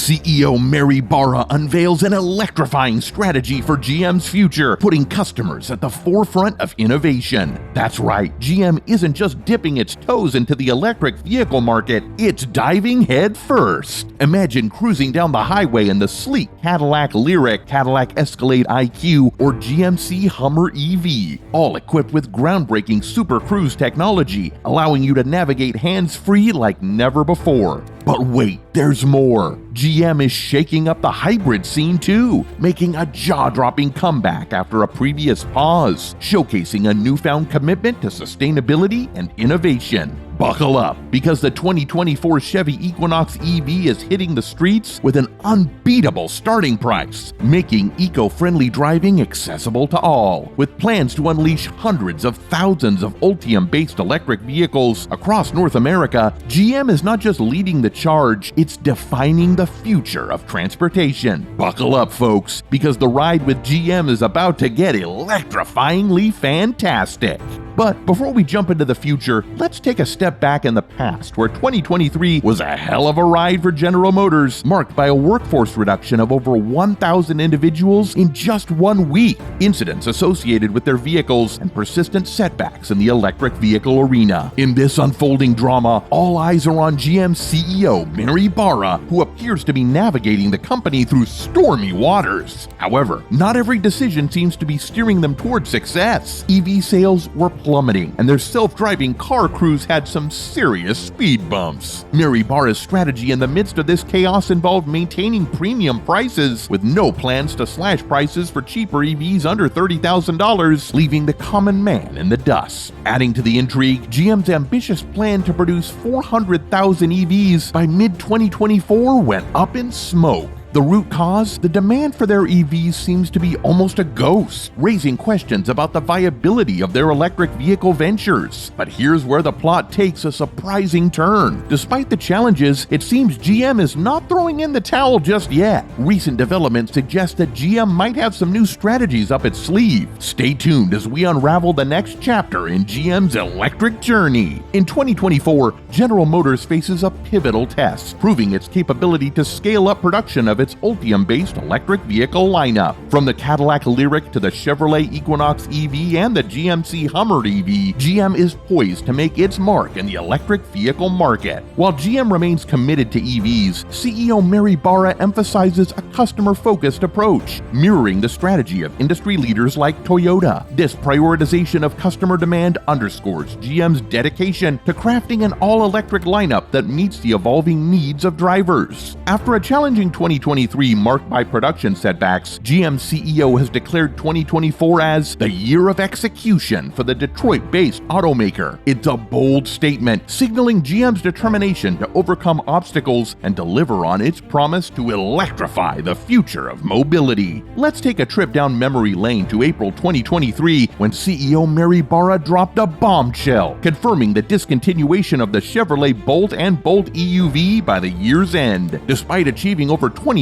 CEO Mary Barra unveils an electrifying strategy for GM's future, putting customers at the forefront of innovation. That's right, GM isn't just dipping its toes into the electric vehicle market, it's diving head first. Imagine cruising down the highway in the sleek Cadillac Lyriq, Cadillac Escalade IQ, or GMC Hummer EV, all equipped with groundbreaking Super Cruise technology, allowing you to navigate hands-free like never before. But wait, there's more. GM is shaking up the hybrid scene too, making a jaw-dropping comeback after a previous pause, showcasing a newfound commitment to sustainability and innovation. Buckle up, because the 2024 Chevy Equinox EV is hitting the streets with an unbeatable starting price, making eco-friendly driving accessible to all. With plans to unleash hundreds of thousands of Ultium-based electric vehicles across North America, GM is not just leading the charge, it's defining the future of transportation. Buckle up, folks, because the ride with GM is about to get electrifyingly fantastic. But before we jump into the future, let's take a step back in the past, where 2023 was a hell of a ride for General Motors, marked by a workforce reduction of over 1,000 individuals in just 1 week, incidents associated with their vehicles, and persistent setbacks in the electric vehicle arena. In this unfolding drama, all eyes are on GM CEO Mary Barra, who appears to be navigating the company through stormy waters. However, not every decision seems to be steering them towards success. EV sales were plummeting, and their self-driving car crews had some serious speed bumps. Mary Barra's strategy in the midst of this chaos involved maintaining premium prices, with no plans to slash prices for cheaper EVs under $30,000, leaving the common man in the dust. Adding to the intrigue, GM's ambitious plan to produce 400,000 EVs by mid-2024 went up in smoke. The root cause? The demand for their EVs seems to be almost a ghost, raising questions about the viability of their electric vehicle ventures. But here's where the plot takes a surprising turn. Despite the challenges, it seems GM is not throwing in the towel just yet. Recent developments suggest that GM might have some new strategies up its sleeve. Stay tuned as we unravel the next chapter in GM's electric journey. In 2024, General Motors faces a pivotal test, proving its capability to scale up production of its Ultium-based electric vehicle lineup. From the Cadillac Lyriq to the Chevrolet Equinox EV and the GMC Hummer EV, GM is poised to make its mark in the electric vehicle market. While GM remains committed to EVs, CEO Mary Barra emphasizes a customer-focused approach, mirroring the strategy of industry leaders like Toyota. This prioritization of customer demand underscores GM's dedication to crafting an all-electric lineup that meets the evolving needs of drivers. After a challenging 2023 marked by production setbacks, GM CEO has declared 2024 as the year of execution for the Detroit-based automaker. It's a bold statement, signaling GM's determination to overcome obstacles and deliver on its promise to electrify the future of mobility. Let's take a trip down memory lane to April 2023, when CEO Mary Barra dropped a bombshell, confirming the discontinuation of the Chevrolet Bolt and Bolt EUV by the year's end. Despite achieving over 20,000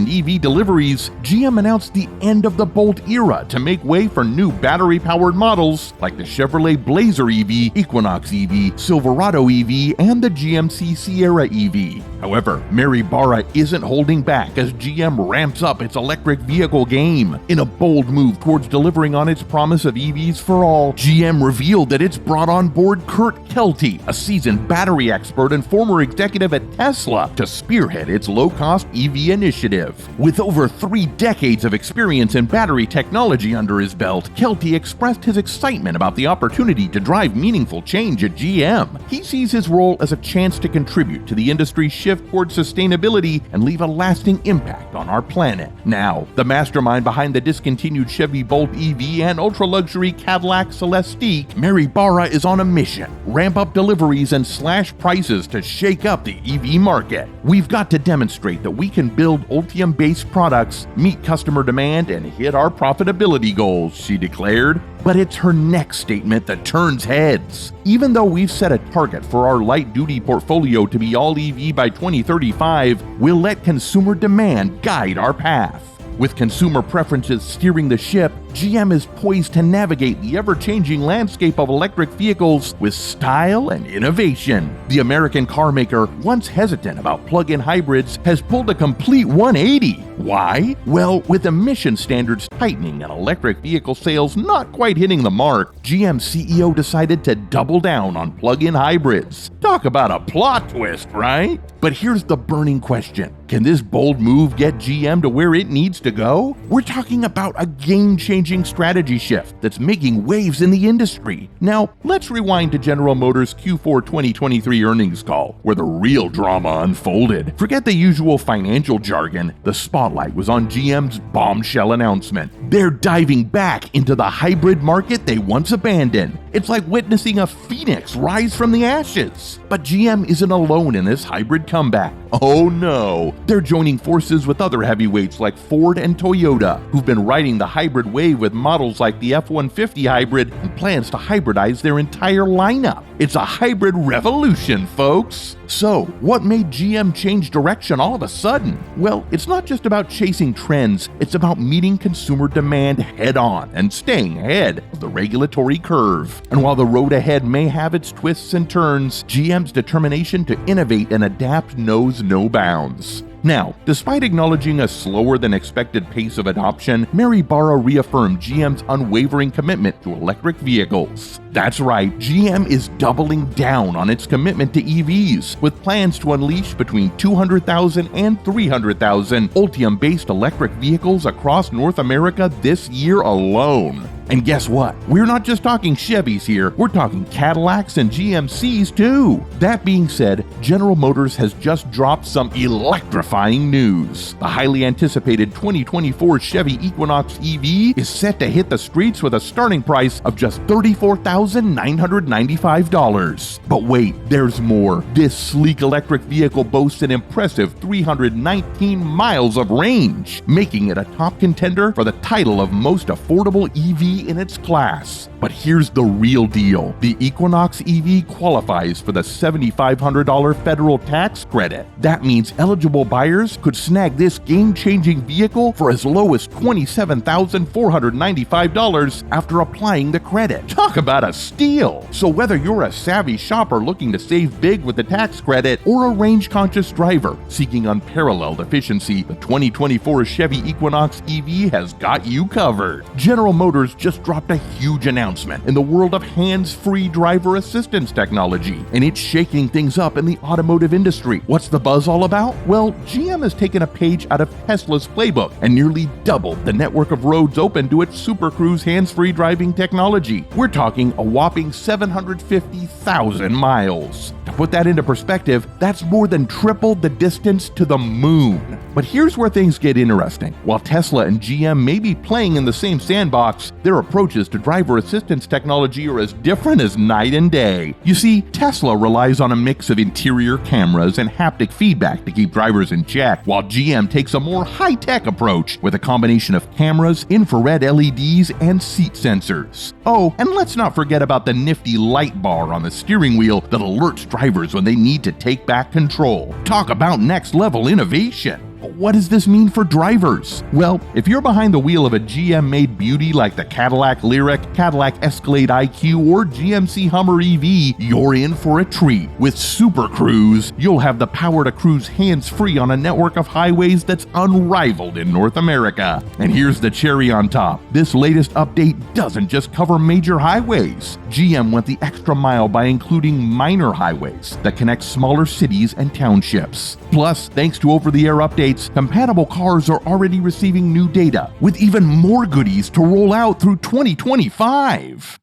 EV deliveries, GM announced the end of the Bolt era to make way for new battery-powered models like the Chevrolet Blazer EV, Equinox EV, Silverado EV, and the GMC Sierra EV. However, Mary Barra isn't holding back as GM ramps up its electric vehicle game. In a bold move towards delivering on its promise of EVs for all, GM revealed that it's brought on board Kurt Kelty, a seasoned battery expert and former executive at Tesla, to spearhead its low-cost EV initiative. With over 3 decades of experience in battery technology under his belt, Kelty expressed his excitement about the opportunity to drive meaningful change at GM. He sees his role as a chance to contribute to the industry's shift towards sustainability and leave a lasting impact on our planet. Now, the mastermind behind the discontinued Chevy Bolt EV and ultra-luxury Cadillac Celestiq, Mary Barra is on a mission: ramp up deliveries and slash prices to shake up the EV market. We've got to demonstrate that we can build Ultium-based products, meet customer demand, and hit our profitability goals, she declared. But it's her next statement that turns heads. Even though we've set a target for our light-duty portfolio to be all EV by 2035, we'll let consumer demand guide our path. With consumer preferences steering the ship, GM is poised to navigate the ever-changing landscape of electric vehicles with style and innovation. The American carmaker, once hesitant about plug-in hybrids, has pulled a complete 180. Why? Well, with emission standards tightening and electric vehicle sales not quite hitting the mark, GM CEO decided to double down on plug-in hybrids. Talk about a plot twist, right? But here's the burning question. Can this bold move get GM to where it needs to go? We're talking about a game-changing strategy shift that's making waves in the industry. Now, let's rewind to General Motors' Q4 2023 earnings call, where the real drama unfolded. Forget the usual financial jargon. The spotlight was on GM's bombshell announcement. They're diving back into the hybrid market they once abandoned. It's like witnessing a phoenix rise from the ashes. But GM isn't alone in this hybrid comeback. Oh no! They're joining forces with other heavyweights like Ford and Toyota, who've been riding the hybrid wave with models like the F-150 hybrid and plans to hybridize their entire lineup. It's a hybrid revolution, folks! So, what made GM change direction all of a sudden? Well, it's not just about chasing trends, it's about meeting consumer demand head-on and staying ahead of the regulatory curve. And while the road ahead may have its twists and turns, GM's determination to innovate and adapt knows no bounds. Now, despite acknowledging a slower than expected pace of adoption, Mary Barra reaffirmed GM's unwavering commitment to electric vehicles. That's right, GM is doubling down on its commitment to EVs, with plans to unleash between 200,000 and 300,000 Ultium-based electric vehicles across North America this year alone. And guess what? We're not just talking Chevys here, we're talking Cadillacs and GMCs too. That being said, General Motors has just dropped some electrifying news. The highly anticipated 2024 Chevy Equinox EV is set to hit the streets with a starting price of just $34,995. But wait, there's more. This sleek electric vehicle boasts an impressive 319 miles of range, making it a top contender for the title of most affordable EV in its class. But here's the real deal. The Equinox EV qualifies for the $7,500 federal tax credit. That means eligible buyers could snag this game-changing vehicle for as low as $27,495 after applying the credit. Talk about a steal! So whether you're a savvy shopper looking to save big with the tax credit or a range-conscious driver seeking unparalleled efficiency, the 2024 Chevy Equinox EV has got you covered. General Motors just dropped a huge announcement in the world of hands-free driver assistance technology, and it's shaking things up in the automotive industry. What's the buzz all about? Well, GM has taken a page out of Tesla's playbook and nearly doubled the network of roads open to its Super Cruise hands-free driving technology. We're talking a whopping 750,000 miles. To put that into perspective, that's more than triple the distance to the moon. But here's where things get interesting. While Tesla and GM may be playing in the same sandbox, their approaches to driver assistance technology are as different as night and day. You see, Tesla relies on a mix of interior cameras and haptic feedback to keep drivers in check, while GM takes a more high-tech approach with a combination of cameras, infrared LEDs, and seat sensors. Oh, and let's not forget about the nifty light bar on the steering wheel that alerts drivers when they need to take back control. Talk about next-level innovation! But what does this mean for drivers? Well, if you're behind the wheel of a GM-made beauty like the Cadillac Lyriq, Cadillac Escalade IQ, or GMC Hummer EV, you're in for a treat. With Super Cruise, you'll have the power to cruise hands-free on a network of highways that's unrivaled in North America. And here's the cherry on top. This latest update doesn't just cover major highways. GM went the extra mile by including minor highways that connect smaller cities and townships. Plus, thanks to over-the-air updates, compatible cars are already receiving new data, with even more goodies to roll out through 2025.